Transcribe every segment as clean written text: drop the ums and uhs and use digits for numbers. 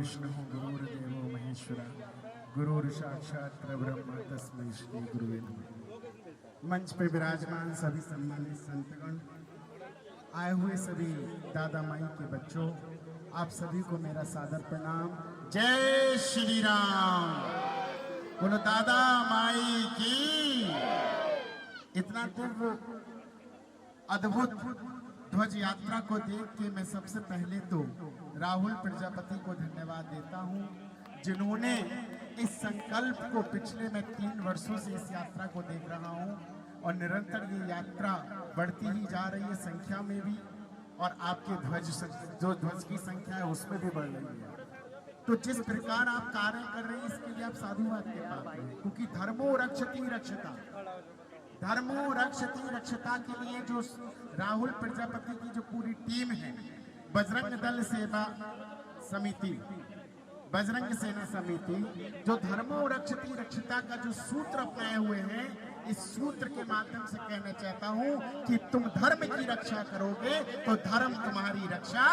गुरुर्विष्णु गुरुर्देवो महेश्वरा गुरुर् साक्षात् परब्रह्म तस्मै श्री गुरुवे नमः। मंच पे विराजमान सभी सम्मानित संतगण, आए हुए सभी दादा माई के बच्चों, आप सभी को मेरा सादर प्रणाम। जय श्री राम। बोलो दादा माई की। इतना दिव्य अद्भुत ध्वज यात्रा को देख के मैं सबसे पहले तो राहुल प्रजापति को धन्यवाद देता हूं, जिन्होंने इस संकल्प को पिछले मैं 3 वर्षों से इस यात्रा को देख रहा हूं और निरंतर ये यात्रा बढ़ती ही जा रही है संख्या में भी, और आपके ध्वज जो ध्वज की संख्या है उसमें भी बढ़ रही है। तो जिस प्रकार आप कार्य कर रहे हैं इसके लिए आप साधुवाद के पात्र हैं, क्योंकि धर्मो रक्षति रक्षता, धर्मो रक्षति रक्षता के लिए जो राहुल प्रजापति की जो पूरी टीम है, बजरंग दल सेवा समिति, बजरंग सेना समिति, जो धर्मो रक्षति रक्षता का जो सूत्र अपनाए हुए हैं, इस सूत्र के माध्यम से कहना चाहता हूं कि तुम धर्म की रक्षा करोगे तो धर्म तुम्हारी रक्षा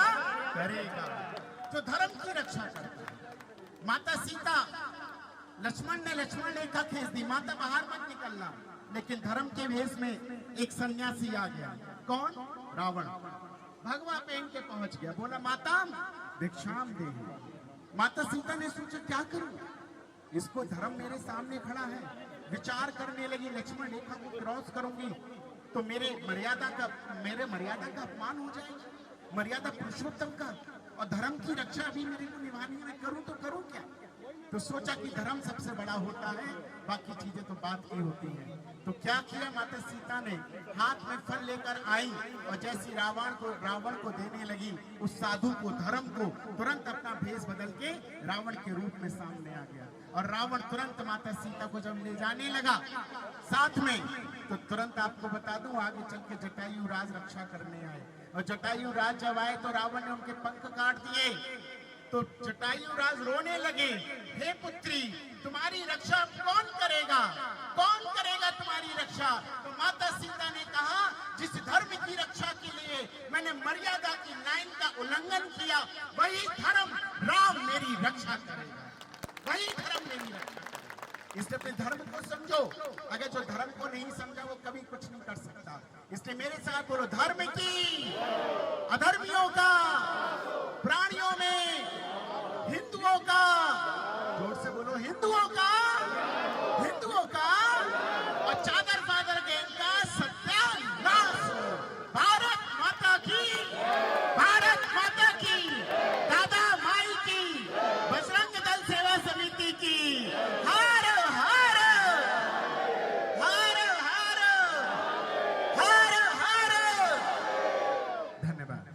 करेगा। जो धर्म की रक्षा करता है, माता सीता, लक्ष्मण ने लक्ष्मण रेखा खींच दी, माता बाहर मत निकलना, लेकिन धर्म के भेष में एक सन्यासी आ गया। कौन? रावण। भगवा पहन के पहुंच गया, बोला माता भिक्षाम दे। माता सीता ने सोचा क्या करूं, इसको धर्म मेरे सामने खड़ा है। विचार करने लगी, लक्ष्मण रेखा को क्रॉस करूंगी तो मेरे मर्यादा का अपमान हो जाएगा, मर्यादा पुरुषोत्तम का, और धर्म की रक्षा भी मेरे को निभानी है, करूं तो करूं क्या। तो सोचा कि धर्म सबसे बड़ा होता है, बाकी चीजें तो बात की होती हैं। तो क्या किया, माता सीता ने हाथ में फल लेकर आई और जैसी रावण को देने लगी, उस साधु को, धर्म को, तुरंत अपना भेष बदल के रावण के रूप में सामने आ गया। और रावण तुरंत माता सीता को जब ले जाने लगा साथ में, तो तुरंत आपको बता दूं आगे चल के जटायु राज रक्षा करने आए, और जटायु राज जब आए तो रावण ने उनके पंख काट दिए। तो जटायु राज रोने लगे, हे पुत्री तुम्हारी रक्षा कौन करेगा, कौन करेगा तुम्हारी रक्षा। तो माता सीता ने कहा, जिस धर्म की रक्षा के लिए मैंने मर्यादा की लाइन का उल्लंघन किया, वही धर्म राम मेरी रक्षा करेगा, वही धर्म मेरी रक्षा करेगा। इसलिए अपने धर्म को समझो, अगर जो धर्म को नहीं समझा वो कभी कुछ नहीं कर सकता। इसलिए मेरे साथ बोलो, धर्म की, अधर्मियों का, प्राणियों में हिंदुओं का, जोर से बोलो, हिंदुओं का, हिंदुओं का, और चादर फादर गैंग का सत्यानाश। भारत माता की, भारत माता की, दादा माई की, बजरंग दल सेवा समिति की हर हर हर हर हर हर। धन्यवाद।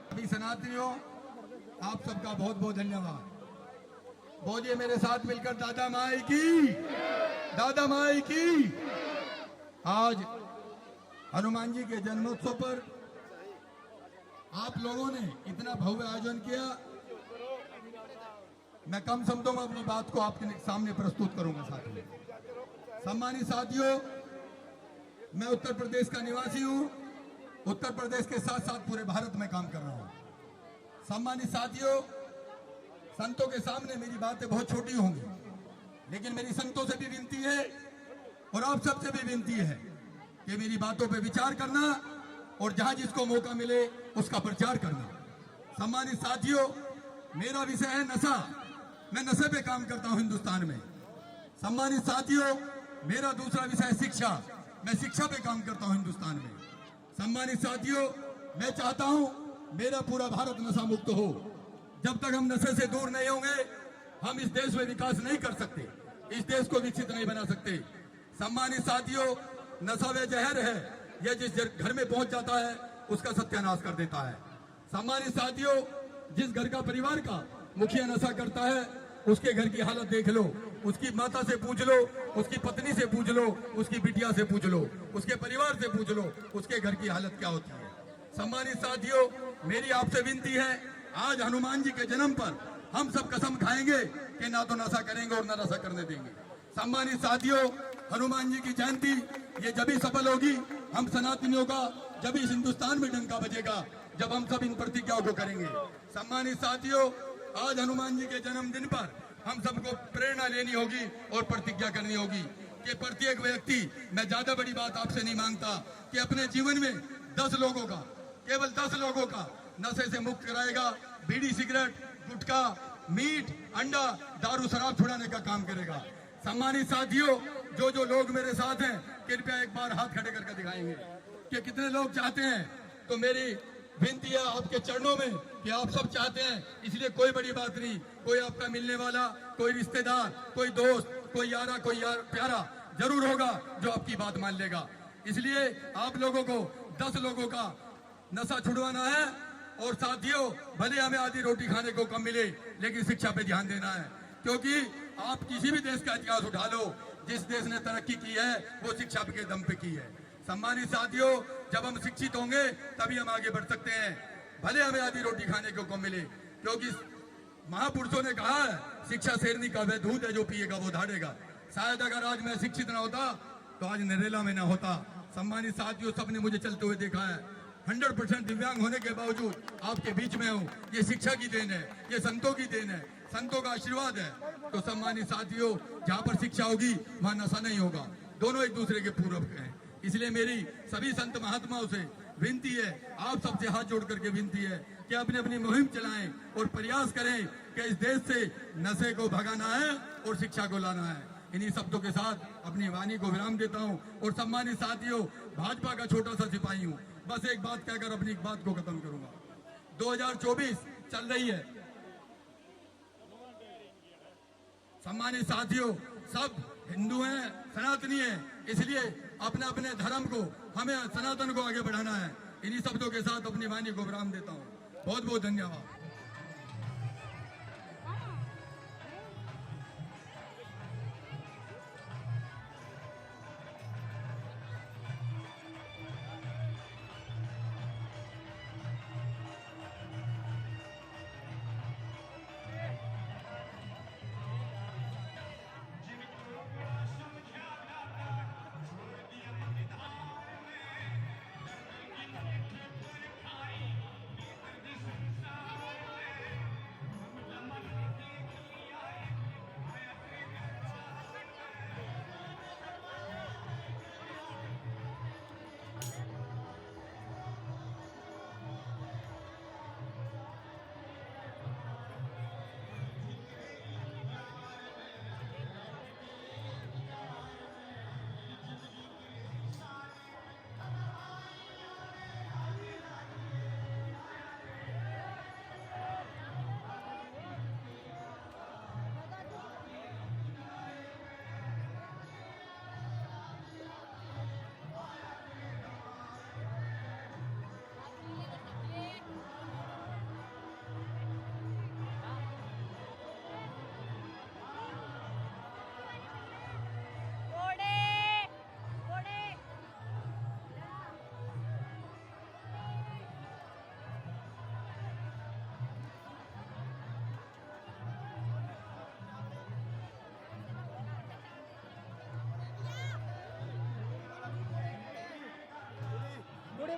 सभी सनातनियों, आप सबका बहुत बहुत धन्यवाद। बोलिए मेरे साथ मिलकर दादा माई की, दादा माई की। आज हनुमान जी के जन्मोत्सव पर आप लोगों ने इतना भव्य आयोजन किया, मैं कम शब्दों में अपनी बात को आपके सामने प्रस्तुत करूंगा। साथियों, सम्मानित साथियों, मैं उत्तर प्रदेश का निवासी हूं। उत्तर प्रदेश के साथ साथ पूरे भारत में काम कर रहा हूं। सम्मानित साथियों, संतों के सामने मेरी बातें बहुत छोटी होंगी, लेकिन मेरी संतों से भी विनती है और आप सबसे भी विनती है कि मेरी बातों पे विचार करना और जहां जिसको मौका मिले उसका प्रचार करना। सम्मानित साथियों, मेरा विषय है नशा। मैं नशे पे काम करता हूं हिंदुस्तान में। सम्मानित साथियों, मेरा दूसरा विषय है शिक्षा। मैं शिक्षा पे काम करता हूं हिंदुस्तान में। सम्मानित साथियों, मैं चाहता हूं मेरा पूरा भारत नशा मुक्त हो। जब तक हम नशे से दूर नहीं होंगे, हम इस देश में विकास नहीं कर सकते, इस देश को विकसित नहीं बना सकते। सम्मानित साथियों, नशा वे जहर है, यह जिस घर में पहुंच जाता है उसका सत्यानाश कर देता है। सम्मानित साथियों, जिस घर का परिवार का मुखिया नशा करता है, उसके घर की हालत देख लो। उसकी माता से पूछ लो, उसकी पत्नी से पूछ लो, उसकी बिटिया से पूछ लो, उसके परिवार से पूछ लो, उसके घर की हालत क्या होती है। सम्मानित साथियों, मेरी आपसे विनती है, आज हनुमान जी के जन्म पर हम सब कसम खाएंगे कि ना तो नशा करेंगे और ना नशा करने देंगे। सम्मानित साथियों, हनुमान जी की जयंती ये जब ही सफल होगी, हम सनातनियों का जब इस हिंदुस्तान में डंका बजेगा, जब हम सब इन प्रतिज्ञाओं को करेंगे। सम्मानित साथियों, आज हनुमान जी के जन्मदिन पर हम सबको प्रेरणा लेनी होगी और प्रतिज्ञा करनी होगी कि प्रत्येक व्यक्ति, मैं ज्यादा बड़ी बात आपसे नहीं मांगता, कि अपने जीवन में 10 लोगों का, केवल 10 लोगों का नशे से मुक्त कराएगा। बीड़ी, सिगरेट, गुटखा, मीट, अंडा, दारू, शराब छुड़ाने का काम करेगा। सम्मानित साथियों, जो लोग मेरे साथ हैं, कृपया एक बार हाथ खड़े करके दिखाएंगे कि कितने लोग चाहते हैं। तो मेरी विनती है आपके चरणों में कि आप सब चाहते हैं, इसलिए कोई बड़ी बात नहीं। कोई आपका मिलने वाला, कोई रिश्तेदार, कोई दोस्त, कोई यारा, कोई प्यारा जरूर होगा जो आपकी बात मान लेगा। इसलिए आप लोगों को 10 लोगों का नशा छुड़वाना है। और साथियों, भले हमें आधी रोटी खाने को कम मिले, लेकिन शिक्षा पे ध्यान देना है, क्योंकि आप किसी भी देश का इतिहास उठा लो, जिस देश ने तरक्की की है वो शिक्षा के दम पे की है। सम्मानित साथियों, जब हम शिक्षित होंगे तभी हम आगे बढ़ सकते हैं, भले हमें आधी रोटी खाने को कम मिले। क्योंकि महापुरुषों ने कहा है, शिक्षा शेरनी का वह दूध है, जो पिएगा वो धाड़ेगा। शायद अगर आज मैं शिक्षित ना होता तो आज नरेला में ना होता। सम्मानित साथियों, सबने मुझे चलते हुए देखा है। 100% दिव्यांग होने के बावजूद आपके बीच में हूँ, ये शिक्षा की देन है, ये संतों की देन है, संतों का आशीर्वाद है। तो सम्मानित साथियों, जहाँ पर शिक्षा होगी वहाँ नशा नहीं होगा, दोनों एक दूसरे के पूरक हैं। इसलिए मेरी सभी संत महात्माओं से विनती है, आप सबसे हाथ जोड़ करके विनती है कि अपनी अपनी मुहिम चलाएं और प्रयास करें कि इस देश से नशे को भगाना है और शिक्षा को लाना है। इन्हीं शब्दों के साथ अपनी वाणी को विराम देता हूं। और सम्मानित साथियों, भाजपा का छोटा सा सिपाही हूं, बस एक बात कहकर अपनी एक बात को खत्म करूंगा। 2024 चल रही है। सम्मानित साथियों, सब हिंदू हैं, सनातनी हैं, इसलिए अपने अपने धर्म को, हमें सनातन को आगे बढ़ाना है। इन्हीं शब्दों के साथ अपनी वाणी को विराम देता हूं। बहुत बहुत धन्यवाद।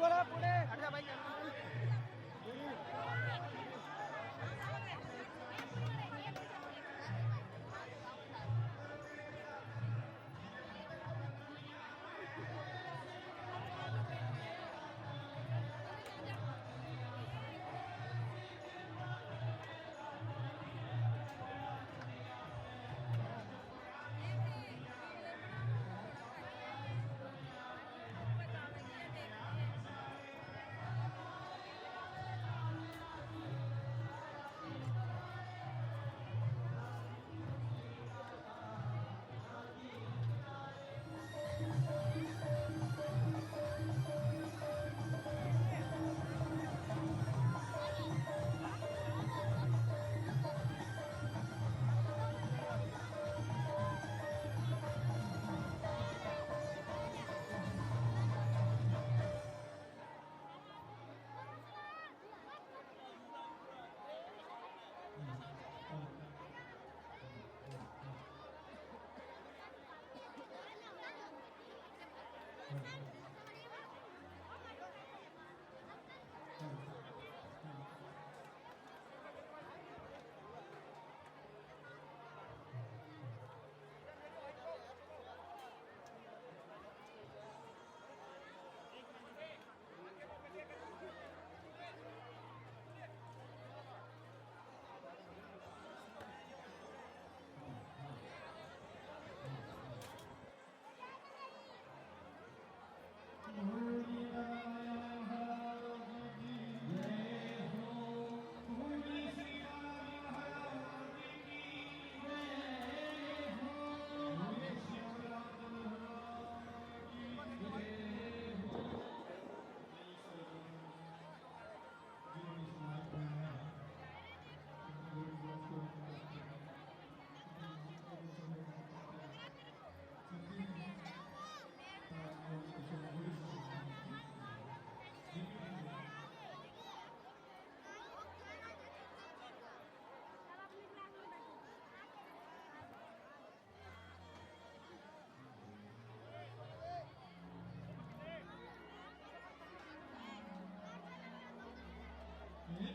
थोड़ा पुढे हट जा भाई.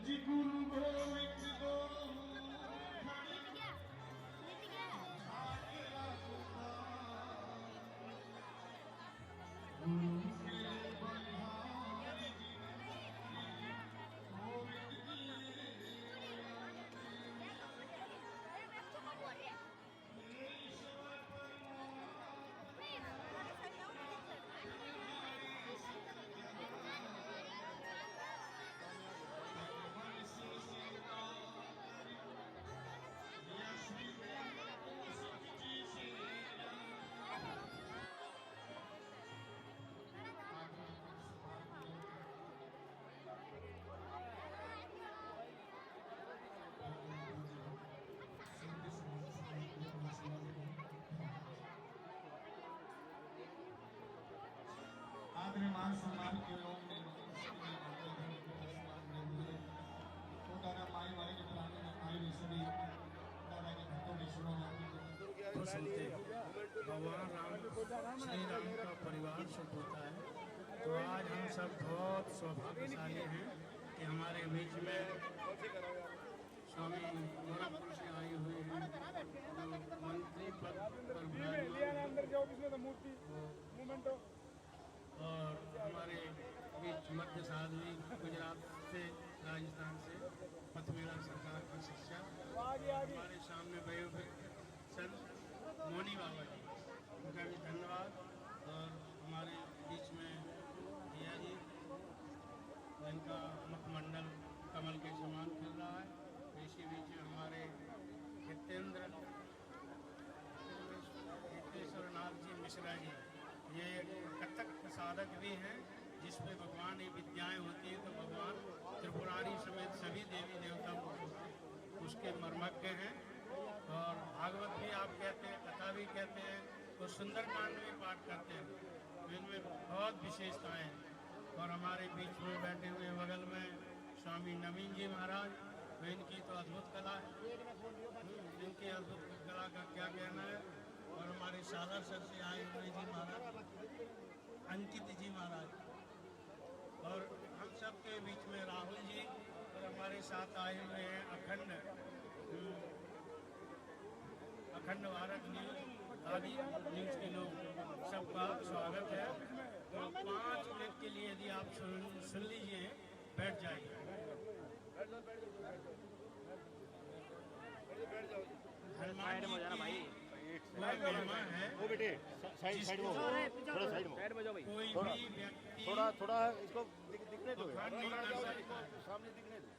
जी गुरु गोविंद को आदरणीय मान सम्मान के लोग दादा माई वाले के पुराने आई विष्णु दादा के भक्तों विष्णु खुश होते हैं। भगवान राम श्री राम का परिवार शुभ होता है। तो आज हम सब बहुत सौभाग्यशाली हैं कि हमारे बीच में स्वामी गोरखपुर से आए हुए हैं जो मंत्री पद पर विराजमान और हमारे बीच मध्य साध्वी गुजरात से राजस्थान से पथमेला सरकार की शिक्षा हमारे सामने वयोवृद्ध संत मोनी बाबा जी उनका भी धन्यवाद। और हमारे बीच में भैया जी जिनका मुखमंडल कमल के समान खिल रहा है। इसी बीच में हमारे हितेश्वर नाथ जी मिश्रा जी ये कथक साधक भी हैं जिसमें भगवान की विद्याएं होती हैं। तो भगवान त्रिपुरारी समेत सभी देवी देवता उसके मर्मज्ञ हैं। और भागवत भी आप कहते हैं, कथा भी कहते हैं, तो सुंदरकांड भी पाठ करते हैं। तो इनमें बहुत विशेषताएं हैं। और हमारे बीच में बैठे हुए बगल में स्वामी नवीन जी महाराज, तो इनकी तो अद्भुत कला है। इनकी अद्भुत कला का क्या कहना है। और हमारे सालासर से आए हुए जी महाराज अंकित जी महाराज, और हम सब के बीच में राहुल जी और हमारे साथ आए हुए हैं अखंड भारत न्यूज आदि न्यूज के लोग, सबका स्वागत है। तो 5 मिनट के लिए यदि आप सुन लीजिए, बैठ जाइए। हनुमान जी की वह महिमा है वो बेटे साइड साइड में हो, थोड़ा साइड में कोई भी व्यक्ति थोड़ा थोड़ा इसको दिखने दो बखान नहीं कर सकता। सामने दिखने दो।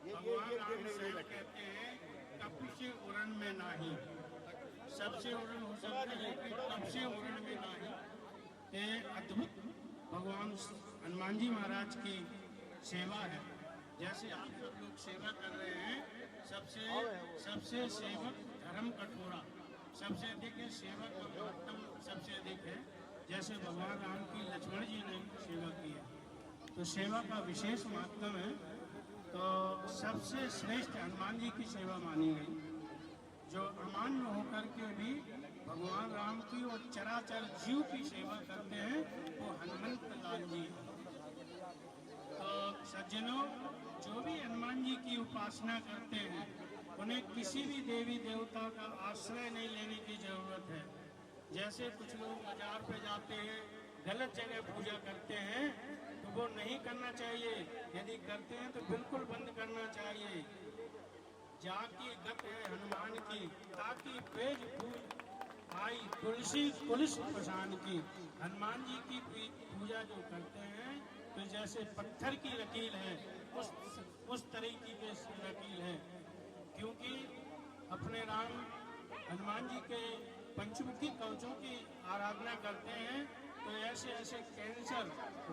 भगवान राम स्वयं कहते हैं कपि उड़न में नाही, सबसे उड़न हो सकता है लेकिन कब से उड़न में नाही। ये अद्भुत भगवान हनुमान जी महाराज की सेवा है। जैसे आप सब लोग सेवा कर रहे हैं, सबसे सेवक धर्म कठोरा, सबसे अधिक है सेवा का महत्व, सबसे अधिक है। जैसे भगवान राम की लक्ष्मण जी ने सेवा की है, तो सेवा का विशेष महत्व है। तो सबसे श्रेष्ठ हनुमान जी की सेवा मानी गई, जो अमान्य होकर के भी भगवान राम की और चराचर जीव की सेवा करते हैं, वो हनुमंत लाल जी। तो सज्जनों, जो भी हनुमान जी की उपासना करते हैं, उन्हें किसी भी देवी देवता का आश्रय नहीं लेने की जरूरत है। जैसे कुछ लोग बाजार पे जाते हैं, गलत जगह पूजा करते हैं, तो वो नहीं करना चाहिए। यदि करते हैं तो बिल्कुल बंद करना चाहिए। जाकी गत है हनुमान की, ताकि पेज फूल आई तुलसी कुलिस पसान की। हनुमान जी की पूजा जो करते हैं, तो जैसे पत्थर की लकीर है, उस तरीके की लकीर है। क्योंकि अपने राम हनुमान जी के पंचमुखी कवचों की आराधना करते हैं, तो ऐसे ऐसे कैंसर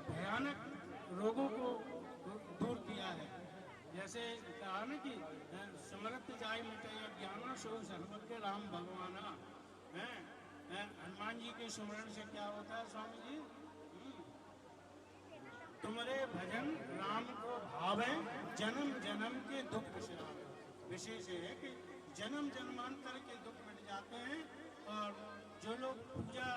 भयानक रोगों को दूर किया है। जैसे कहा ना कि समर्थ जाय मिटे ज्ञान सो सर्वज्ञ राम भगवाना है। हनुमान जी के स्मरण से क्या होता है स्वामी जी? तुम्हारे भजन राम को भावे, जन्म जन्म के दुख विश्राम। विशेष है कि जन्म जन्मांतर के दुख मिट जाते हैं। और जो लोग पूजा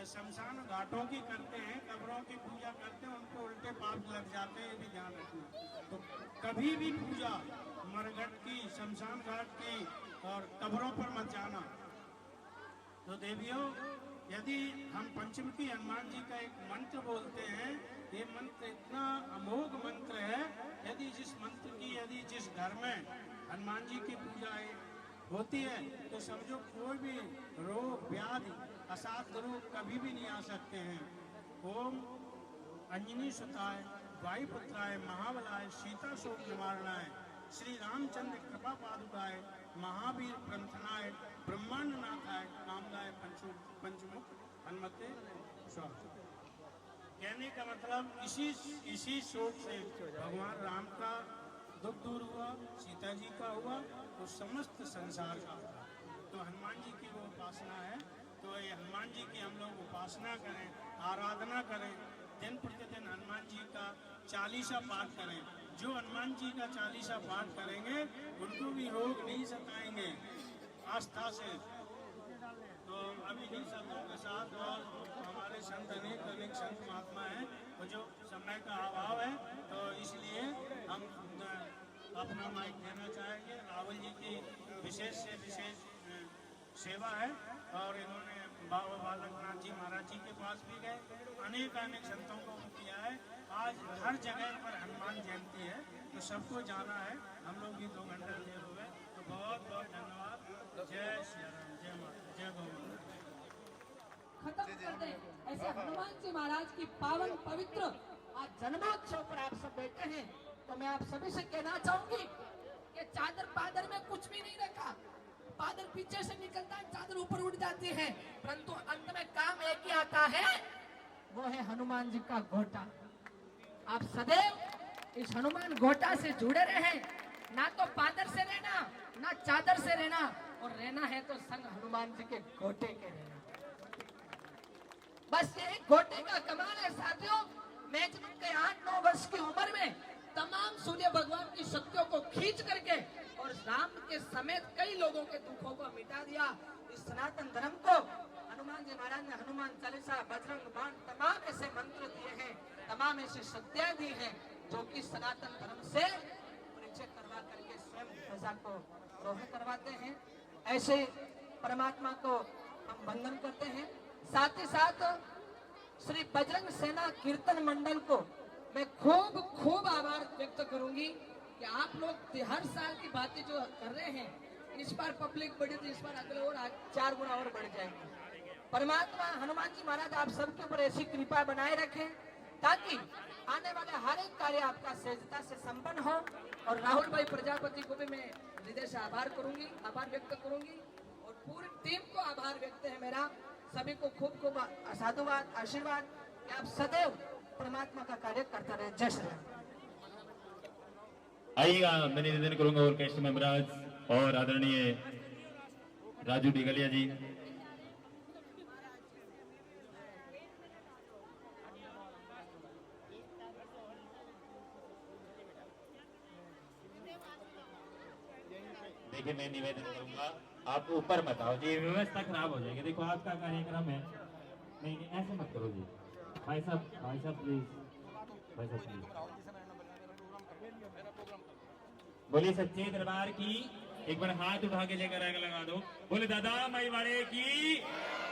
शमशान घाटों की करते हैं, कब्रों की पूजा करते हैं, उनको उल्टे पाप लग जाते हैं, ये भी ध्यान रखना। तो कभी भी पूजा मरघट की, शमशान घाट की और कब्रों पर मत जाना। तो देवियों, यदि हम पंचमुखी हनुमान जी का एक मंत्र बोलते हैं, ये मंत्र इतना अमोघ मंत्र है। यदि जिस घर में हनुमान जी की पूजा होती है, तो समझो कोई भी रोग व्याधि असाध्य रोग कभी भी नहीं आ सकते हैं। ओम अंजनी सुताय वायुपुत्राय महाबलाय सीता शोक निवारणाय श्री रामचंद्र कृपा पादुकाय महावीर प्रंथनाय ब्रह्मांड नाथाय कामदाय पंचमुख हनुमते स्वाहा। कहने का मतलब इसी शोक से भगवान राम का दुख दूर हुआ, सीता जी का हुआ, तो समस्त संसार का हुआ। तो हनुमान जी की वो उपासना है। तो ये हनुमान जी की हम लोग उपासना करें, आराधना करें, दिन प्रतिदिन हनुमान जी का चालीसा पाठ करें। जो हनुमान जी का चालीसा पाठ करेंगे उनको भी रोग नहीं सताएंगे आस्था से। तो अभी इन शब्दों के साथ और हमारे संत अनेक संत महात्मा हैं, और जो समय का अभाव है, तो इसलिए हम अपना माइक देना चाहेंगे। राहुल जी की विशेष से विशेष सेवा है, और इन्होंने बाबा बालकनाथ जी महाराज जी के पास भी गए, अनेक संतों को किया है। आज हर जगह पर हनुमान जयंती है, तो सबको जाना है। हम लोग भी 2 घंटा देर हो गए, तो बहुत बहुत धन्यवाद। जय श्री राम, जय माता, जय गौ माता। खत्म कर दे ऐसे हनुमान जी महाराज की पावन पवित्र आज जन्मोत्सव पर आप सब बैठे हैं। तो मैं आप सभी से कहना चाहूंगी कि चादर पादर में कुछ भी नहीं रखा। पादर पीछे से निकलता है, चादर ऊपर उड़ जाती है, परंतु अंत में काम एक ही आता है, वो है हनुमान जी का घोटा। आप सदैव इस हनुमान घोटा से जुड़े रहे, ना तो पादर से रहना, ना चादर से रहना, और रहना है तो संग हनुमान जी के घोटे के रहना। बस ये घोटे का कमाल है साथियों। मैक्सिमम के 8-9 वर्ष की उम्र में तमाम सूर्य भगवान की शक्तियों को खींच करके और राम के समेत कई लोगों के दुखों को मिटा दिया। इस सनातन धर्म को हनुमान हनुमान जी महाराज ने हनुमान चालीसा, बजरंग बाण, तमाम ऐसे मंत्र दिए हैं, तमाम ऐसी शक्तियां दी हैं जो कि सनातन धर्म से परिचय करवा करके स्वयं ध्वजा को रोहन करवाते हैं। ऐसे परमात्मा को हम वंदन करते हैं। साथ ही साथ श्री बजरंग सेना कीर्तन मंडल को मैं खूब खूब आभार व्यक्त करूंगी कि आप लोग हर साल की बातें जो कर रहे हैं, इस बार पब्लिक बढ़ी तो इस बार अगले और 4 गुना और बढ़ जाएंगे। परमात्मा हनुमान जी महाराज आप सबके ऊपर ऐसी कृपा बनाए रखें ताकि आने वाले हर एक कार्य आपका सहजता से संपन्न हो। और राहुल भाई प्रजापति को भी मैं हृदय से आभार व्यक्त करूंगी और पूरी टीम को आभार व्यक्त है मेरा। सभी को खूब खूब साधुवाद, आशीर्वाद कि आप सदैव परमात्मा का कार्य करते रहे। जय श्री राम। आइएगा, मैं निवेदन करूंगा ऑर्केस्ट्रा मेंबर्स और आदरणीय राजू डिगलिया जी। देखिए, मैं निवेदन करूंगा, आप ऊपर मत आओ जी, व्यवस्था खराब हो जाएगी। देखो आपका कार्यक्रम है, नहीं ऐसे मत करो जी। भाई साहब प्लीज, भाई साहब प्लीज। बोलिए सच्चे दरबार की, एक बार हाथ उठा के लेकर आगे लगा दो। बोले दादा माई वाले की।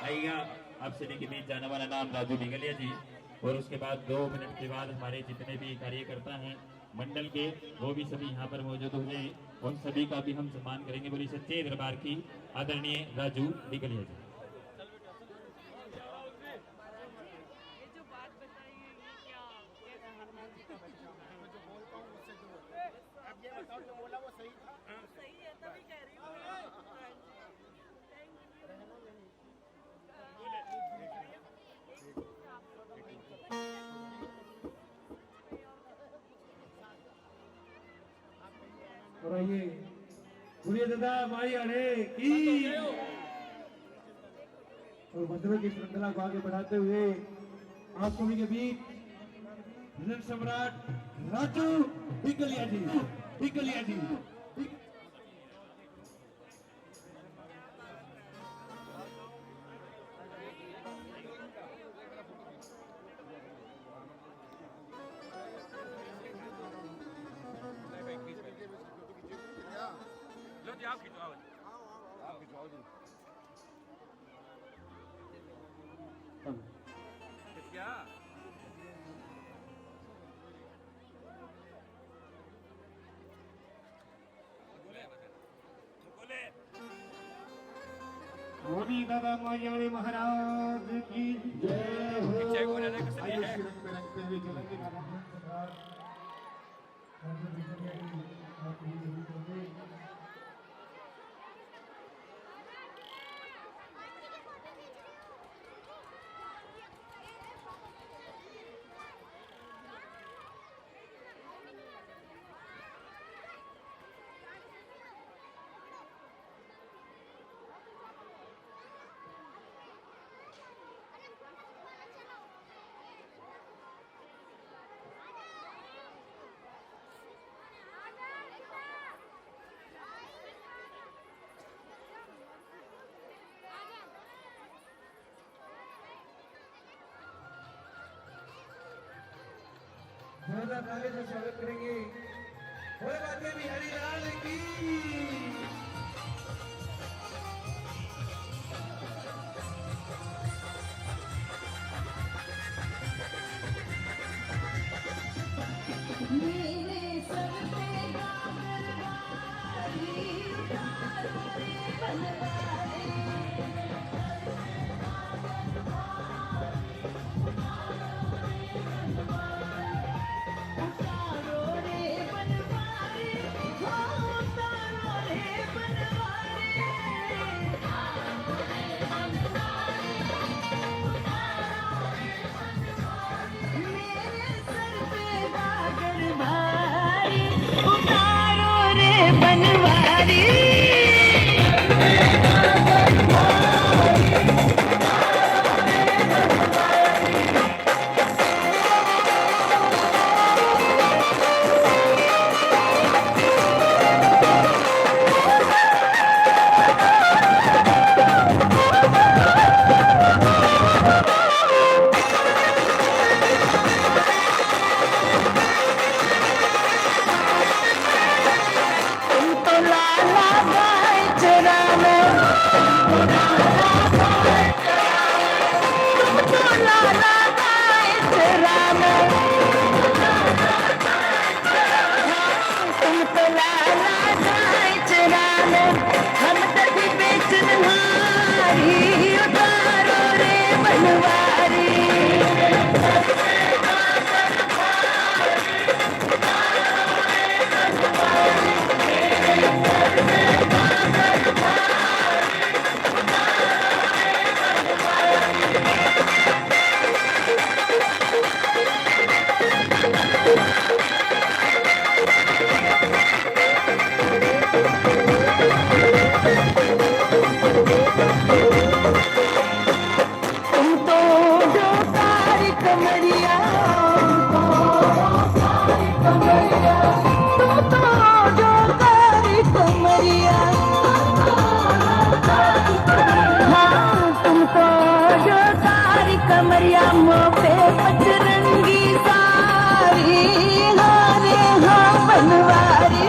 आइएगा, आप सभी के बीच जाने वाला नाम राजू डिगलिया जी, और उसके बाद 2 मिनट के बाद हमारे जितने भी कार्यकर्ता हैं मंडल के, वो भी सभी यहाँ पर मौजूद होंगे। उन सभी का भी हम सम्मान करेंगे। बोलिए सच्चे दरबार की, आदरणीय राजू डिगलिया जी। और आइए, बोलिए दादा माई आने की। और मंत्रों की श्रृंखला को आगे बढ़ाते हुए आप सभी के बीच रण सम्राट राजू डिगलिया जी। मोदी दादा मायाणी महाराज की जय हो। आइए, शिरक पे रखते हुए चलेंगे सरदार राजू डिगलिया जी, आप भी जरूर करेंगे। जोरदार ताली से स्वागत करेंगे भोले बाबा बिहारी लाल की। मेरे सर पे गागरवारी उतारो रे बनवारी, उतारो रे बनवारी, उतारो रे लाला गाइस राम तुमको लाला गाइस राम हम तभी बेचन हारी उतारो रे बनवारी तुम तो जो सारी कमरिया तुम तो जो सारी कमरिया हाँ तुम तो जो सारी कमरिया मोपे पचरंगी सारी हाँ रे हाँ बनवारी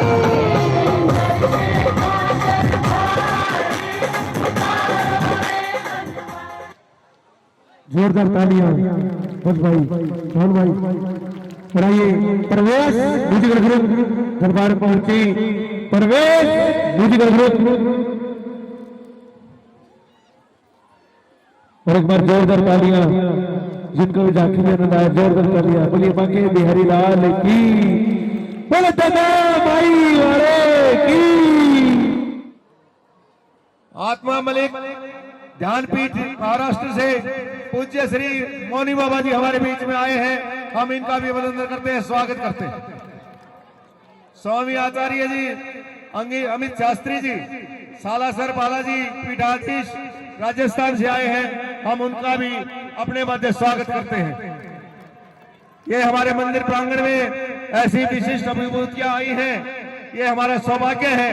जोरदार तालियां बस भाई सोहन भाई बढ़ाइए। परवेश म्यूजिकल ग्रुप दरबार पहुंची। परवेश म्यूजिकल ग्रुप और एक बार जोरदार तालियां जिनको भी झांकी में आनंद आया। जोरदार तालियां बोलिए बांके बिहारी लाल की बोले दादा भाई वाले की। आत्मा मलिक ध्यानपीठ महाराष्ट्र से पूज्य श्री मौनी बाबा जी हमारे बीच में आए हैं। हम इनका भी अभिनंदन करते हैं, स्वागत करते हैं। स्वामी आचार्य जी अमित शास्त्री जी सालासर बालाजी पीठाधीश राजस्थान से आए हैं। हम उनका भी अपने मध्य स्वागत करते हैं। ये हमारे मंदिर प्रांगण में ऐसी विशिष्ट अभिभूतियां आई हैं, ये हमारा सौभाग्य है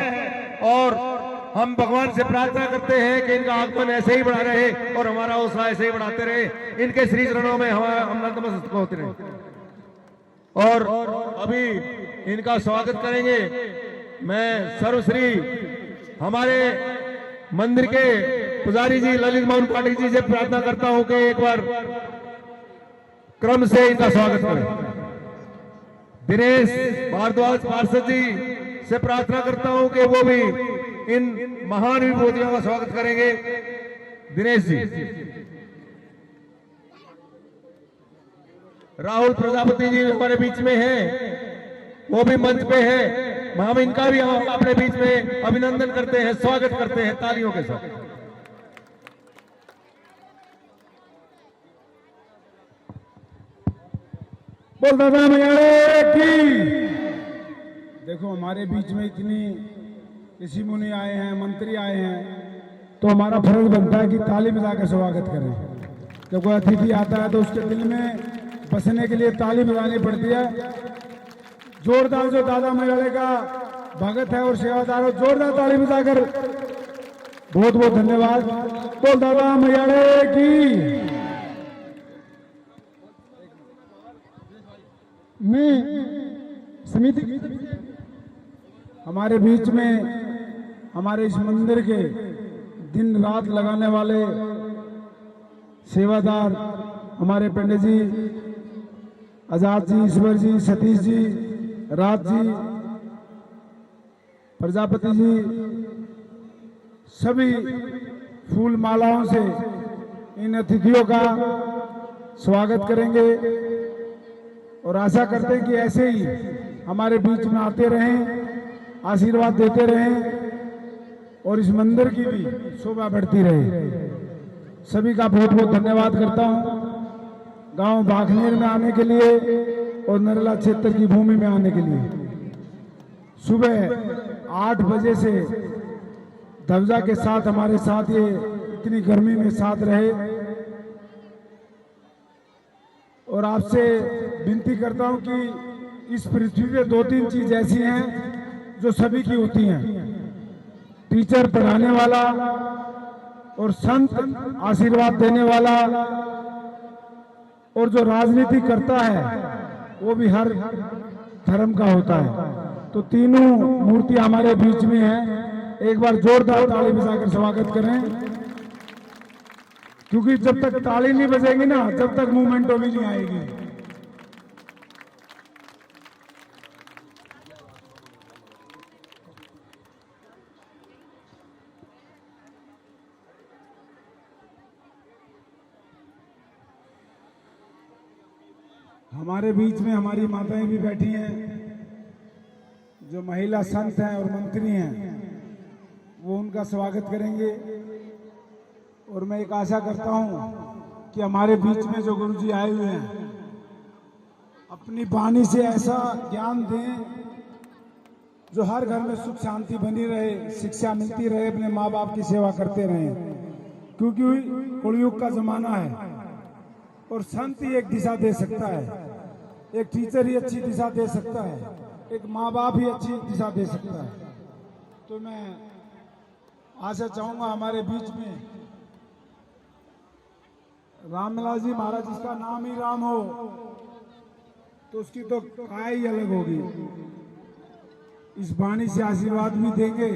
और हम भगवान से प्रार्थना करते हैं कि इनका आगमन ऐसे ही बढ़ा रहे और हमारा हौसला ऐसे ही बढ़ाते रहे। इनके श्री चरणों में हम नतमस्तक होते रहे और अभी इनका स्वागत करेंगे। मैं सर्वश्री हमारे मंदिर के पुजारी जी ललित मोहन पाटिल जी से प्रार्थना करता हूं कि एक बार क्रम से इनका स्वागत करें। दिनेश भारद्वाज पार्षद जी से प्रार्थना करता हूं कि वो भी इन महान विभूतियों का स्वागत करेंगे। दिनेश जी, राहुल प्रजापति जी हमारे बीच में हैं, वो भी मंच पे है। हम इनका भी अपने बीच में अभिनंदन करते हैं, स्वागत करते हैं तालियों के साथ। बोल दादा मैया की। देखो हमारे बीच में इतनी ऋषि मुनि आए हैं, मंत्री आए हैं, तो हमारा फर्ज बनता है कि ताली बजाकर स्वागत करें। जब कोई अतिथि आता है तो उसके दिल में बसने के लिए ताली बजानी पड़ती है। जोरदार जो दादा मैयाड़े का भगत है और सेवादार हो, जोरदार ताली बजाकर बहुत बहुत धन्यवाद। बोल दादा मैयाड़े की। मैं समिति हमारे बीच में हमारे इस मंदिर के दिन रात लगाने वाले सेवादार हमारे पंडित जी, आजाद जी, ईश्वर जी, सतीश जी, राज जी, प्रजापति जी, सभी फूल मालाओं से इन अतिथियों का स्वागत करेंगे और आशा करते हैं कि ऐसे ही हमारे बीच में आते रहें, आशीर्वाद देते रहें और इस मंदिर की भी शोभा बढ़ती रहे। सभी का बहुत बहुत धन्यवाद करता हूं। गांव बाखनेर में आने के लिए और नरला क्षेत्र की भूमि में आने के लिए सुबह 8 बजे से ध्वजा के साथ हमारे साथ ये इतनी गर्मी में साथ रहे और आपसे विनती करता हूं कि इस पृथ्वी पे 2-3 चीज ऐसी हैं जो सभी की होती हैं। टीचर पढ़ाने वाला और संत आशीर्वाद देने वाला और जो राजनीति करता है वो भी हर धर्म का होता है। तो तीनों मूर्तियां हमारे बीच में हैं। एक बार जोरदार ताली बजाकर स्वागत करें। क्योंकि जब तक ताली नहीं बजेगी ना, जब तक मूवमेंट भी नहीं आएगी। हमारे बीच में हमारी माताएं भी बैठी हैं, जो महिला संत हैं और मंत्री हैं, वो उनका स्वागत करेंगे। और मैं एक आशा करता हूं कि हमारे बीच में जो गुरुजी आए हुए हैं, अपनी वाणी से ऐसा ज्ञान दें जो हर घर में सुख शांति बनी रहे, शिक्षा मिलती रहे, अपने माँ बाप की सेवा करते रहें। क्योंकि कलयुग का जमाना है और संत ही एक दिशा दे सकता है, एक टीचर ही अच्छी दिशा दे सकता है, एक माँ बाप ही अच्छी दिशा दे सकता है। तो मैं आशा चाहूंगा हमारे बीच में रामलाल जी महाराज, जिसका नाम ही राम हो तो उसकी तो काय ही अलग होगी। इस वाणी से आशीर्वाद भी देंगे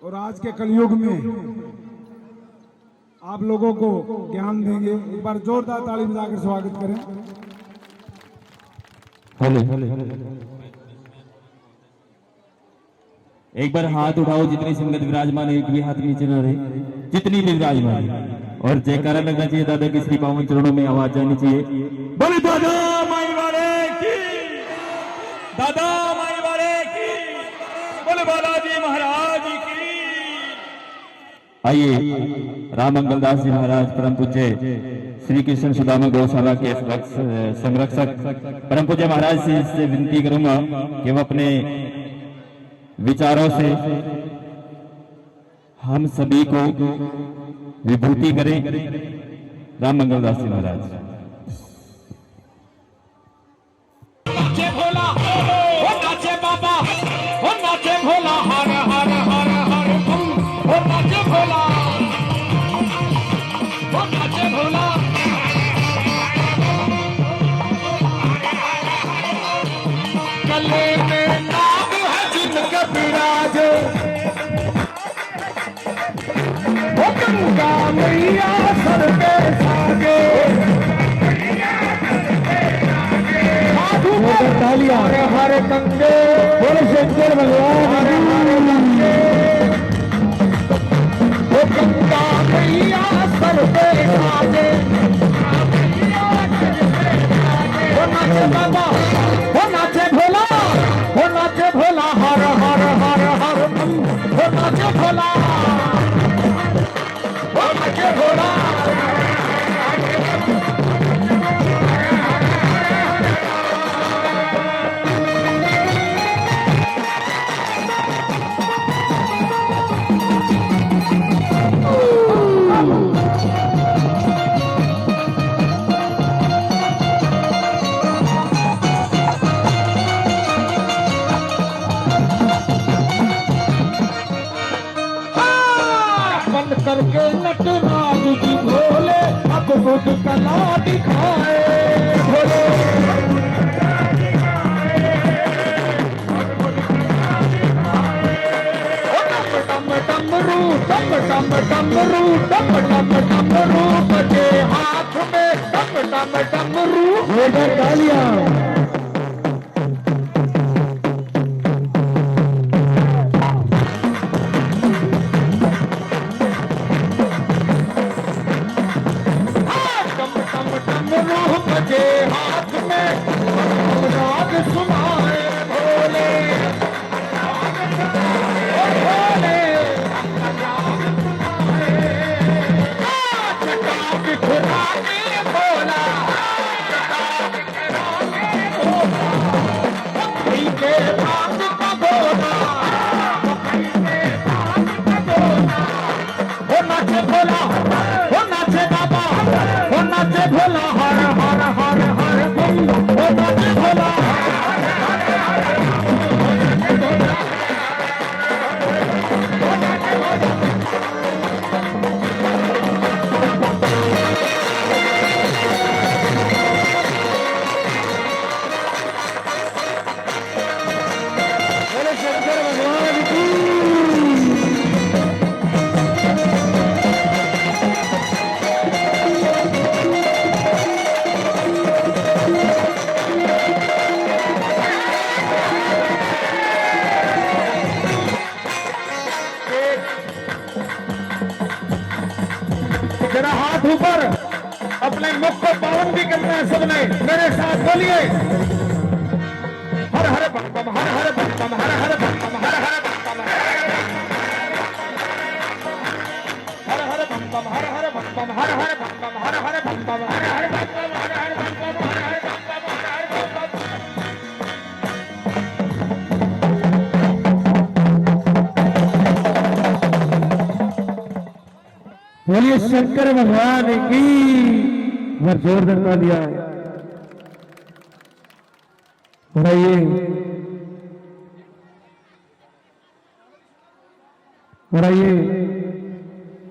और आज के कलयुग में आप लोगों को ज्ञान देंगे। एक बार जोरदार ताली बजाकर स्वागत करें। एक बार हाथ उठाओ जितनी संगत विराजमान है, एक भी हाथ नीचे न रहे, जितनी भी विराजमान है। और जयकारा लगना चाहिए, दादा की श्री पावन चरणों में आवाज जानी चाहिए। बोले दादा माई वाले की, दादा माई वाले की, बोले बालाजी महाराज की। आइए राम मंगलदास जी महाराज परम पूज्य श्री कृष्ण सुदामा गौशाला के संरक्षक परम पूज्य महाराज से विनती करूंगा कि वो अपने विचारों से हम सभी को विभूति करें। राम मंगलदास जी महाराज। नाचे भोला, ओ नाचे बाबा, ओ नाचे भोला, हर हर हर हर बम, ओ नाचे भोला, ओ नाचे भोला। गले में नाग है जिनके विराजे, ओ गंगा मैया सर पे साजे, हर हर गंगे, बोले शंकर भगवान, हर हर गंगे, ओ गंगा मैया सर पे साजे, ओ नाचे बाबा, ओ नाचे भोला, ओ नाचे भोला, हर हर हर हर बम, ओ नाचे भोला, ओ नाचे भोला। करके नटराज जी भोले, अब बुद्ध कला दिखाए भोले। टम डमरू, टम डम डमरू, टम डम डमरू बजे हाथ में, टम डम डमरू डालिया। हाथ में राग सुनाए भोले, भोले चटा बिखराने भोला, बकरी के भाग का भोला, वो नाचे भोला, वो नाचे बाबा, वो नाचे भोला, हर हर हर हर बम, वो नाचे भोला। हाथ ऊपर, अपने मुख को पावन भी करना है सबने। मेरे साथ बोलिए, हर हर बम बम, हर हर बम बम, हर हर बम बम, हर हर बम बम, हर हर बम बम, हर हर बम बम, हर हर बम बम, हर हर बम बम, हर हर बम बम, हर हर बम बम, हर हर बम बम, हर हर बम बम, हर हर बम बम। बोलिए शंकर भगवान की। मैं जोरदार तालियां बढ़ाइए। बढ़ाइए।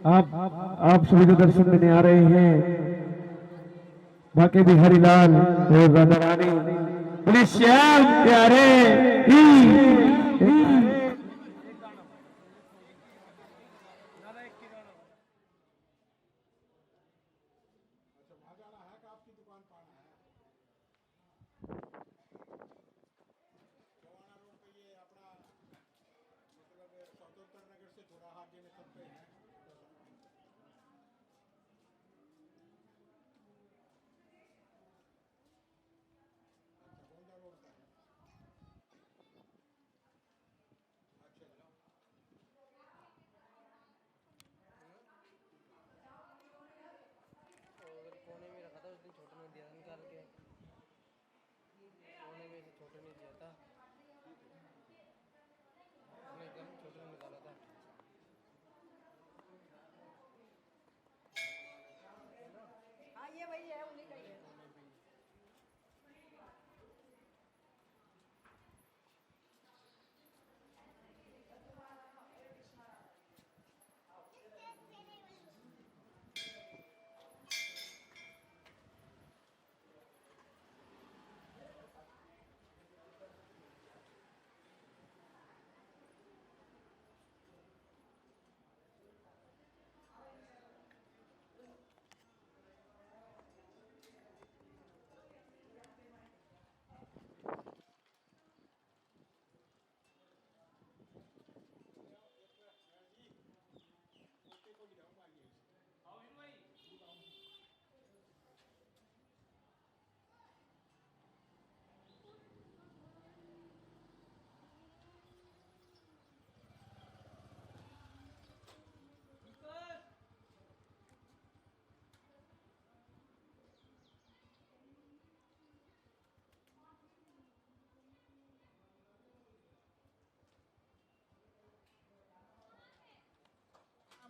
आप सभी जो दर्शन देने आ रहे हैं, बाकी बिहारी लाल और राधा रानी, बोलिए श्याम प्यारे की।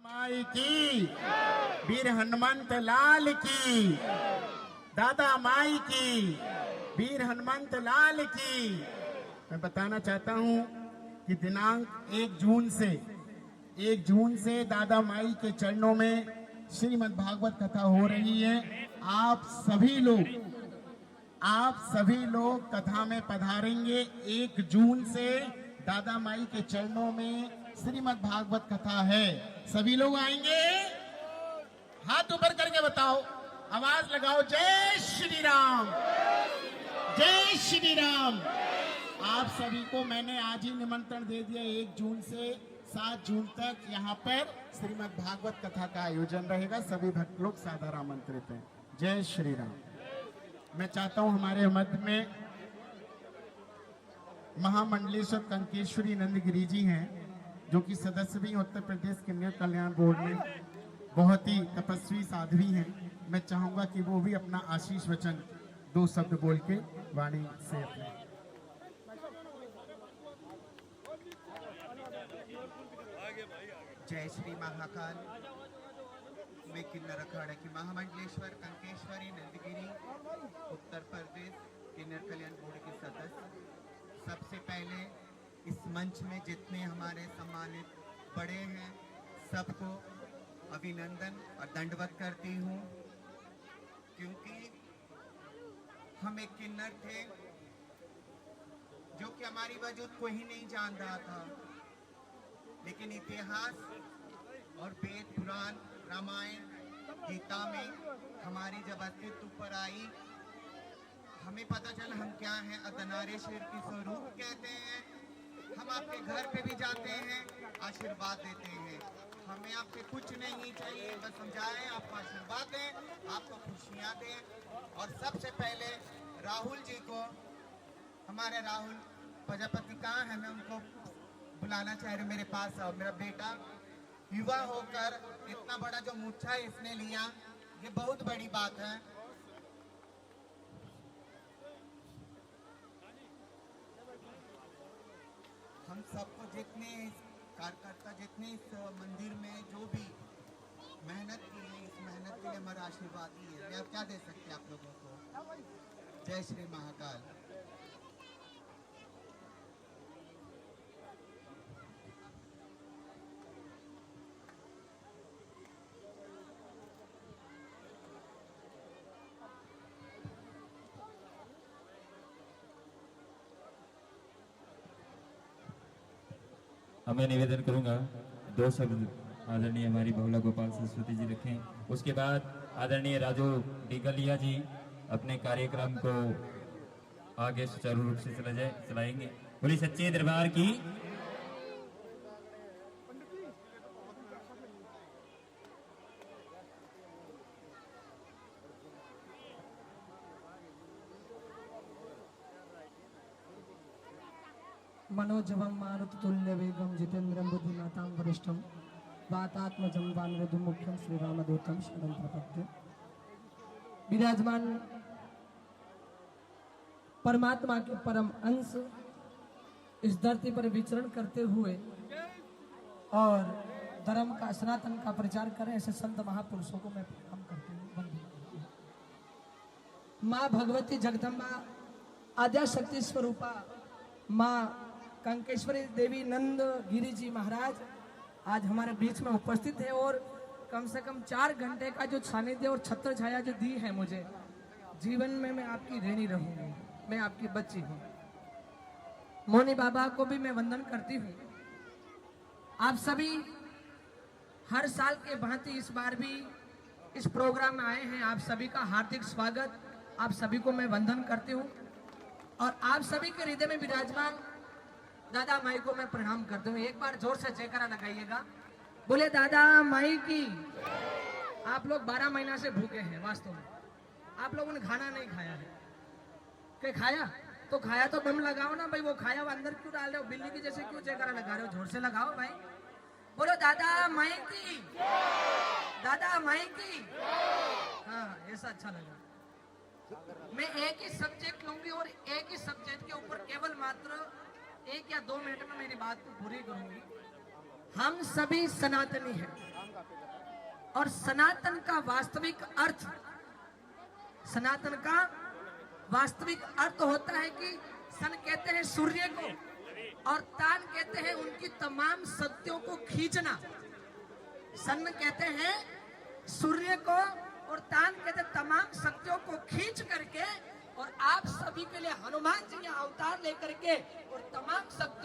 माई की, वीर हनुमंत लाल की, दादा माई की, वीर हनुमंत लाल की। मैं बताना चाहता हूं कि दिनांक 1 जून से दादा माई के चरणों में श्रीमद् भागवत कथा हो रही है। आप सभी लोग कथा में पधारेंगे। 1 जून से दादा माई के चरणों में श्रीमद् भागवत कथा है। सभी लोग आएंगे? हाथ ऊपर करके बताओ, आवाज लगाओ, जय श्री राम, जय श्री राम। आप सभी को मैंने आज ही निमंत्रण दे दिया। 1 जून से 7 जून तक यहाँ पर श्रीमद् भागवत कथा का आयोजन रहेगा। सभी भक्त लोग सादर आमंत्रित हैं। जय श्री राम। मैं चाहता हूँ हमारे मध्य में महामंडलेश्वर कंकेश्वरी नंदगिरी जी हैं, जो कि सदस्य भी उत्तर प्रदेश किन्नर कल्याण बोर्ड में, बहुत ही तपस्वी साध्वी हैं। मैं चाहूंगा कि वो भी अपना आशीष वचन 2 शब्द बोल के वाणी से अपने। जय श्री महाकाल। मैं किन्नर अखाड़े की महामंडलेश्वर कंकेश्वरी नंदगिरी उत्तर प्रदेश किन्नर कल्याण बोर्ड के सदस्य। सबसे पहले इस मंच में जितने हमारे सम्मानित बड़े हैं, सबको अभिनंदन और दंडवत करती हूँ, क्योंकि हम एक किन्नर थे जो कि हमारी वजूद को ही नहीं जान रहा था, लेकिन इतिहास और वेद पुराण रामायण गीता में हमारी जब अस्तित्व पर आई, हमें पता चला हम क्या हैं। अर्धनारीश्वर की स्वरूप कहते हैं। हम आपके घर पे भी जाते हैं, आशीर्वाद देते हैं। हमें आपसे कुछ नहीं चाहिए, बस हम जाएं, आपको आशीर्वाद दें, आपको खुशियाँ दें। और सबसे पहले राहुल जी को, हमारे राहुल प्रजापति कहाँ है, मैं उनको बुलाना चाह रही हूँ मेरे पास। और मेरा बेटा युवा होकर इतना बड़ा जो मूर्छा इसने लिया, ये बहुत बड़ी बात है। हम सबको जितने कार्यकर्ता, जितने इस मंदिर में जो भी मेहनत की है, इस मेहनत के लिए हमारा आशीर्वाद ही है। मैं अब क्या दे सकते हैं आप लोगों को। जय श्री महाकाल। अब मैं निवेदन करूंगा 2 शब्द आदरणीय हमारी बहुला गोपाल सरस्वती जी रखें। उसके बाद आदरणीय राजू डिगलिया जी अपने कार्यक्रम को आगे सुचारू रूप से चलाएंगे। बोली सच्चे दरबार की। मनोजवम मारुततुल्य वेगम जितेन्द्रम बुद्धिमतां वरिष्ठम वातात्मजं वानरधुमुख्यम श्री रामदूतम शरणं प्रपद्ये। विराजमान परमात्मा के परम अंश इस धरती पर विचरण करते हुए और धर्म का सनातन का प्रचार करें, ऐसे संत महापुरुषों को मैं प्रणाम करती हूँ, वंदन करती हूँ। माँ भगवती जगदम्बा आद्या शक्ति स्वरूपा माँ कंकेश्वरी देवी नंद गिरी जी महाराज आज हमारे बीच में उपस्थित है और कम से कम 4 घंटे का जो सानिध्य और छत्र छाया जो दी है मुझे, जीवन में मैं आपकी ऋणी रहूंगी, मैं आपकी बच्ची हूँ। मोनी बाबा को भी मैं वंदन करती हूँ। आप सभी हर साल के भांति इस बार भी इस प्रोग्राम में आए हैं, आप सभी का हार्दिक स्वागत, आप सभी को मैं वंदन करती हूँ। और आप सभी के हृदय में विराजमान दादा माई को मैं प्रणाम करती हूँ। एक बार जोर से जयकारा लगाइएगा, बोले दादा माई की। आप लोग 12 महीना से भूखे हैं, वास्तव में आप लोगों ने खाना नहीं खाया है। क्या खाया? तो खाया तो दम लगाओ ना भाई, वो खाया वो अंदर क्यों डाल रहे हो? बिल्ली की जैसे क्यों जयकारा लगा रहे हो? जोर से लगाओ भाई, बोलो दादा माई की, दादा माई की। हाँ, ऐसा अच्छा लगा। मैं एक ही सब्जेक्ट लूंगी और एक ही सब्जेक्ट के ऊपर केवल मात्र 1 या 2 मिनट में मेरी बात को पूरी करूंगी। हम सभी सनातनी हैं और सनातन का वास्तविक अर्थ, सनातन का वास्तविक अर्थ होता है कि सन कहते हैं सूर्य को और तान कहते हैं उनकी तमाम शक्तियों को खींचना। सन कहते हैं सूर्य को और तान कहते हैं तमाम शक्तियों को खींच करके, और आप सभी के लिए हनुमान जी ने अवतार लेकर के और तमाम शक्ति